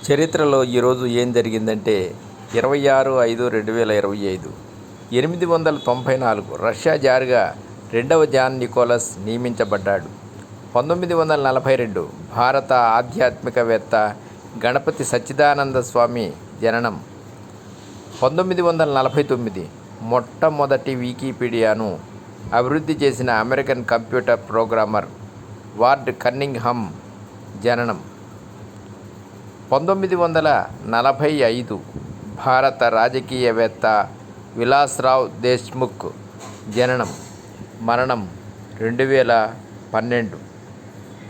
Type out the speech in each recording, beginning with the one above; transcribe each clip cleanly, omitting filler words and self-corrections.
చరిత్రలో ఈరోజు ఏం జరిగిందంటే 26/5/2025 894 రష్యా జార్గా రెండవ జాన్ నికోలస్ నియమించబడ్డాడు. 1942 భారత ఆధ్యాత్మికవేత్త గణపతి సచ్చిదానంద స్వామి జననం. 1949 మొట్టమొదటి వికీపీడియాను అభివృద్ధి చేసిన American computer programmer ward Cunningham జననం. 1945 భారత రాజకీయవేత్త విలాస్రావ్ దేశ్ముఖ్ జననం. మరణం 2012.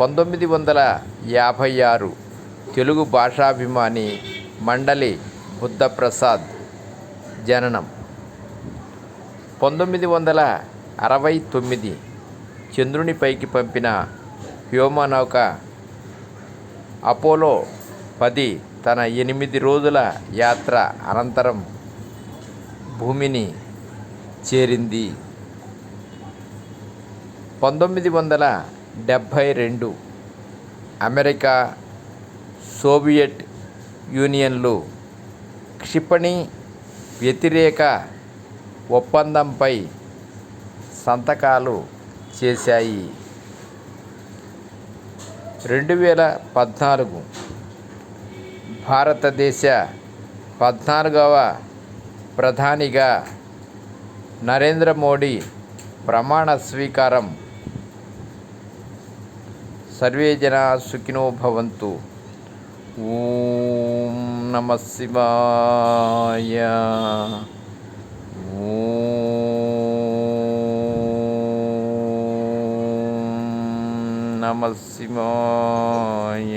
1956 తెలుగు భాషాభిమాని మండలి బుద్ధప్రసాద్ జననం. 1969 చంద్రునిపైకి పంపిన వ్యోమనౌక అపోలో 10 తన 8 రోజుల యాత్ర అనంతరం భూమిని చేరింది. 1972 అమెరికా, సోవియట్ యూనియన్లు క్షిపణి వ్యతిరేక ఒప్పందంపై సంతకాలు చేశాయి. 2014 భారతదేశ 14వ ప్రధానిగా నరేంద్ర మోడీ ప్రమాణ స్వీకారం. సర్వే జనా సుఖినో భవంతు. ఓం నమః శివాయ. ఓం నమః శివాయ.